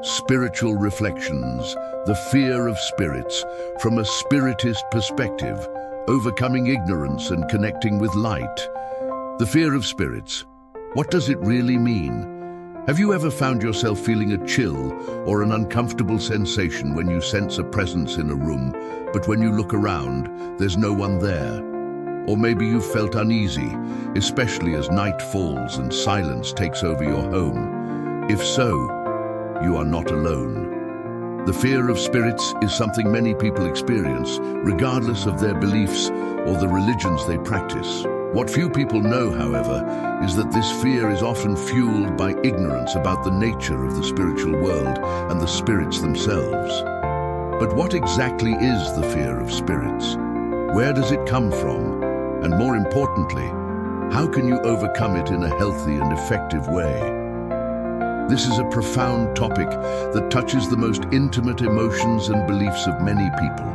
Spiritual Reflections, the fear of spirits, from a spiritist perspective, overcoming ignorance and connecting with light. The fear of spirits. What does it really mean? Have you ever found yourself feeling a chill or an uncomfortable sensation when you sense a presence in a room, but when you look around, there's no one there? Or maybe you've felt uneasy, especially as night falls and silence takes over your home. If so, you are not alone. The fear of spirits is something many people experience, regardless of their beliefs or the religions they practice. What few people know, however, is that this fear is often fueled by ignorance about the nature of the spiritual world and the spirits themselves. But what exactly is the fear of spirits? Where does it come from? And more importantly, how can you overcome it in a healthy and effective way? This is a profound topic that touches the most intimate emotions and beliefs of many people.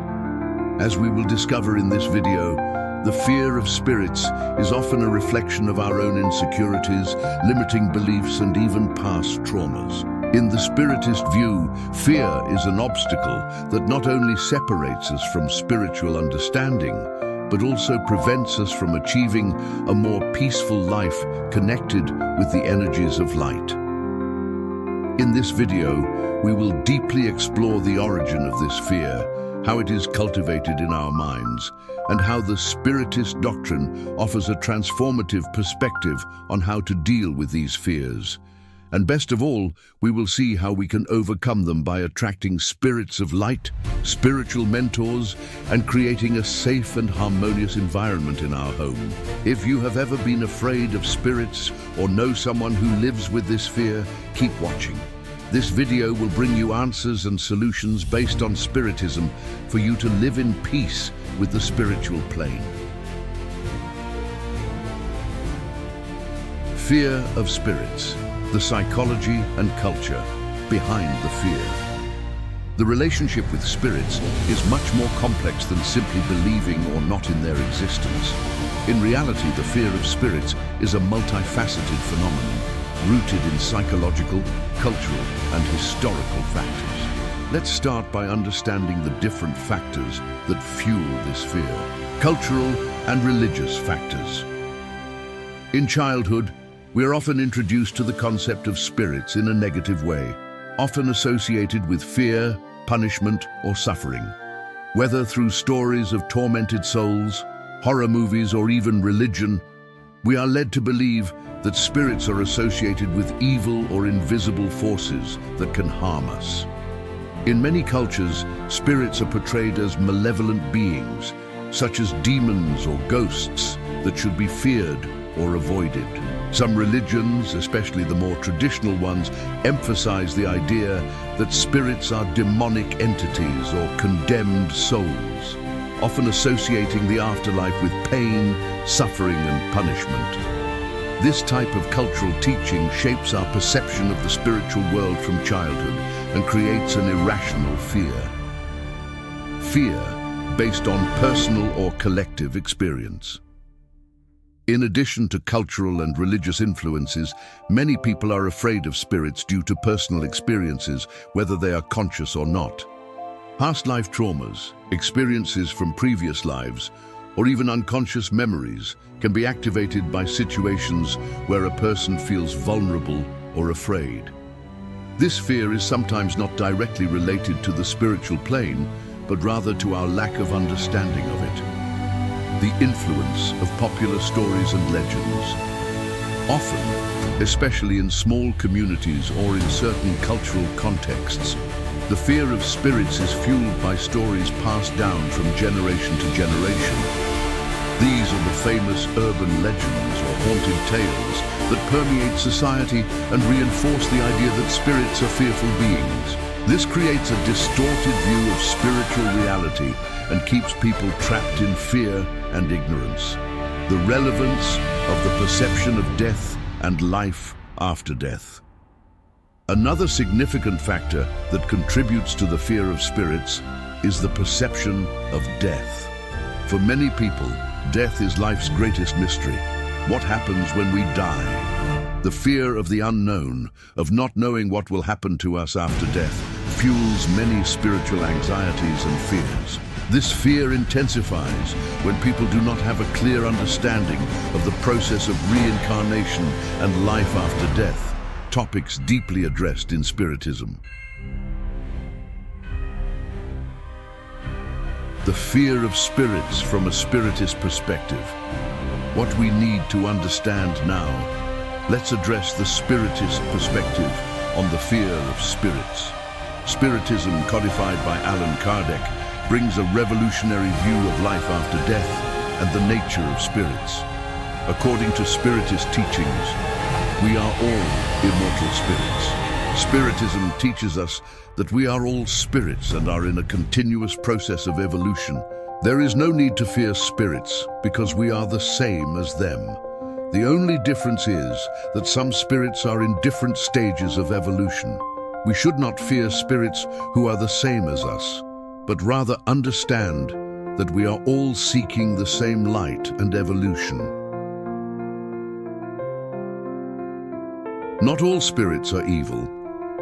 As we will discover in this video, the fear of spirits is often a reflection of our own insecurities, limiting beliefs, and even past traumas. In the Spiritist view, fear is an obstacle that not only separates us from spiritual understanding, but also prevents us from achieving a more peaceful life connected with the energies of light. In this video, we will deeply explore the origin of this fear, how it is cultivated in our minds, and how the Spiritist doctrine offers a transformative perspective on how to deal with these fears. And best of all, we will see how we can overcome them by attracting spirits of light, spiritual mentors, and creating a safe and harmonious environment in our home. If you have ever been afraid of spirits or know someone who lives with this fear, keep watching. This video will bring you answers and solutions based on Spiritism for you to live in peace with the spiritual plane. Fear of spirits. The psychology and culture behind the fear. The relationship with spirits is much more complex than simply believing or not in their existence. In reality, the fear of spirits is a multifaceted phenomenon, rooted in psychological, cultural, and historical factors. Let's start by understanding the different factors that fuel this fear. Cultural and religious factors. In childhood, we are often introduced to the concept of spirits in a negative way, often associated with fear, punishment, or suffering. Whether through stories of tormented souls, horror movies, or even religion, we are led to believe that spirits are associated with evil or invisible forces that can harm us. In many cultures, spirits are portrayed as malevolent beings, such as demons or ghosts, that should be feared or avoided. Some religions, especially the more traditional ones, emphasize the idea that spirits are demonic entities or condemned souls, often associating the afterlife with pain, suffering, and punishment. This type of cultural teaching shapes our perception of the spiritual world from childhood and creates an irrational fear. Fear based on personal or collective experience. In addition to cultural and religious influences, many people are afraid of spirits due to personal experiences, whether they are conscious or not. Past life traumas, experiences from previous lives, or even unconscious memories can be activated by situations where a person feels vulnerable or afraid. This fear is sometimes not directly related to the spiritual plane, but rather to our lack of understanding of it. The influence of popular stories and legends. Often, especially in small communities or in certain cultural contexts, the fear of spirits is fueled by stories passed down from generation to generation. These are the famous urban legends or haunted tales that permeate society and reinforce the idea that spirits are fearful beings. This creates a distorted view of spiritual reality and keeps people trapped in fear and ignorance. The relevance of the perception of death and life after death. Another significant factor that contributes to the fear of spirits is the perception of death. For many people, death is life's greatest mystery. What happens when we die? The fear of the unknown, of not knowing what will happen to us after death, fuels many spiritual anxieties and fears. This fear intensifies when people do not have a clear understanding of the process of reincarnation and life after death, topics deeply addressed in Spiritism. The fear of spirits from a Spiritist perspective. What we need to understand now. Let's address the Spiritist perspective on the fear of spirits. Spiritism, codified by Allan Kardec, brings a revolutionary view of life after death and the nature of spirits. According to Spiritist teachings, we are all immortal spirits. Spiritism teaches us that we are all spirits and are in a continuous process of evolution. There is no need to fear spirits because we are the same as them. The only difference is that some spirits are in different stages of evolution. We should not fear spirits who are the same as us, but rather understand that we are all seeking the same light and evolution. Not all spirits are evil.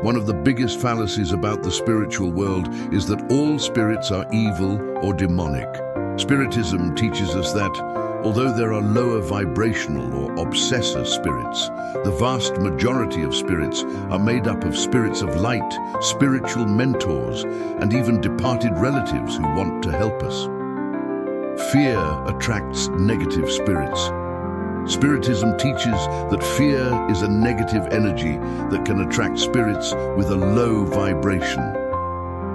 One of the biggest fallacies about the spiritual world is that all spirits are evil or demonic. Spiritism teaches us that, although there are lower vibrational or obsessor spirits, the vast majority of spirits are made up of spirits of light, spiritual mentors, and even departed relatives who want to help us. Fear attracts negative spirits. Spiritism teaches that fear is a negative energy that can attract spirits with a low vibration.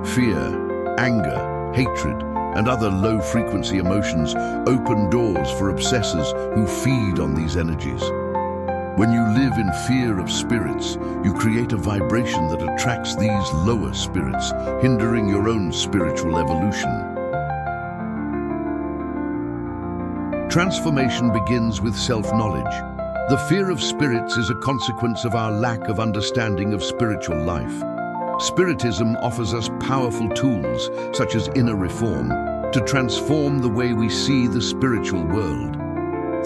Fear, anger, hatred, and other low-frequency emotions open doors for obsessors who feed on these energies. When you live in fear of spirits, you create a vibration that attracts these lower spirits, hindering your own spiritual evolution. Transformation begins with self-knowledge. The fear of spirits is a consequence of our lack of understanding of spiritual life. Spiritism offers us powerful tools, such as inner reform, to transform the way we see the spiritual world.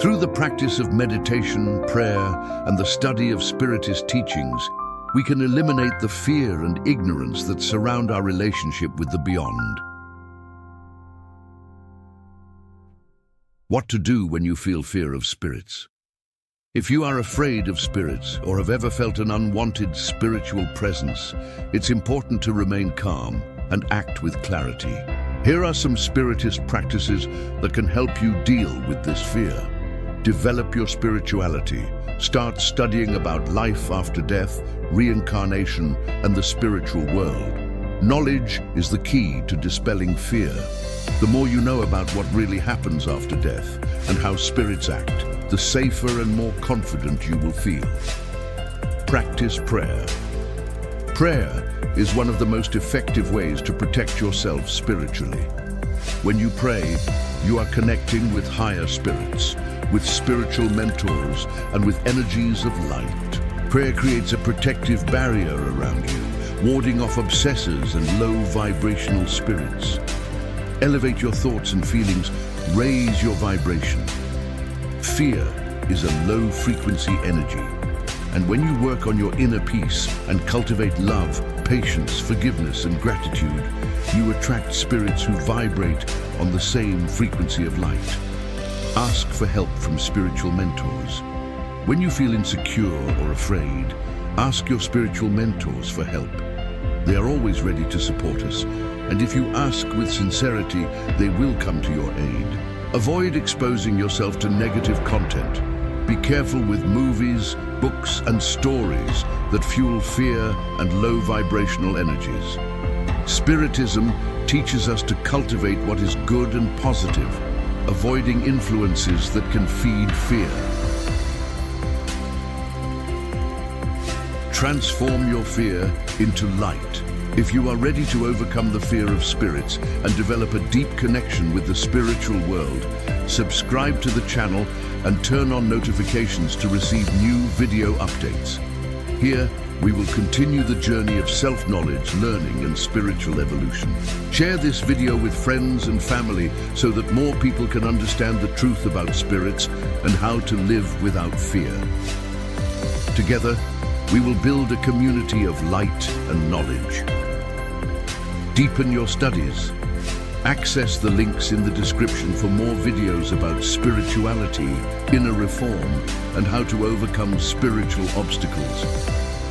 Through the practice of meditation, prayer, and the study of Spiritist teachings, we can eliminate the fear and ignorance that surround our relationship with the beyond. What to do when you feel fear of spirits? If you are afraid of spirits or have ever felt an unwanted spiritual presence, it's important to remain calm and act with clarity. Here are some Spiritist practices that can help you deal with this fear. Develop your spirituality. Start studying about life after death, reincarnation, and the spiritual world. Knowledge is the key to dispelling fear. The more you know about what really happens after death and how spirits act, the safer and more confident you will feel. Practice prayer. Prayer is one of the most effective ways to protect yourself spiritually. When you pray, you are connecting with higher spirits, with spiritual mentors, and with energies of light. Prayer creates a protective barrier around you, warding off obsessors and low vibrational spirits. Elevate your thoughts and feelings, raise your vibration. Fear is a low-frequency energy, and when you work on your inner peace and cultivate love, patience, forgiveness, and gratitude, you attract spirits who vibrate on the same frequency of light. Ask for help from spiritual mentors. When you feel insecure or afraid, ask your spiritual mentors for help. They are always ready to support us, and if you ask with sincerity, they will come to your aid. Avoid exposing yourself to negative content. Be careful with movies, books, and stories that fuel fear and low vibrational energies. Spiritism teaches us to cultivate what is good and positive, avoiding influences that can feed fear. Transform your fear into light. If you are ready to overcome the fear of spirits and develop a deep connection with the spiritual world, subscribe to the channel and turn on notifications to receive new video updates. Here, we will continue the journey of self-knowledge, learning, and spiritual evolution. Share this video with friends and family so that more people can understand the truth about spirits and how to live without fear. Together, we will build a community of light and knowledge. Deepen your studies. Access the links in the description for more videos about spirituality, inner reform, and how to overcome spiritual obstacles.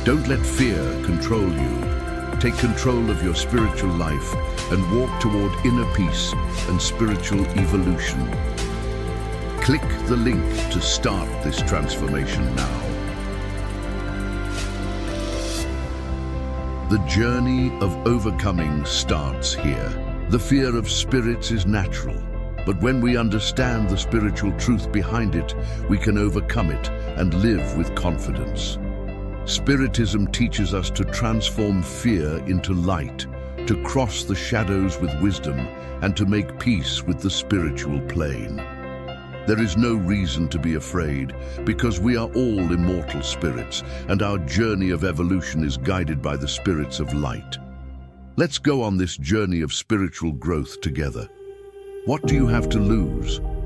Don't let fear control you. Take control of your spiritual life and walk toward inner peace and spiritual evolution. Click the link to start this transformation now. The journey of overcoming starts here. The fear of spirits is natural, but when we understand the spiritual truth behind it, we can overcome it and live with confidence. Spiritism teaches us to transform fear into light, to cross the shadows with wisdom, and to make peace with the spiritual plane. There is no reason to be afraid, because we are all immortal spirits, and our journey of evolution is guided by the spirits of light. Let's go on this journey of spiritual growth together. What do you have to lose?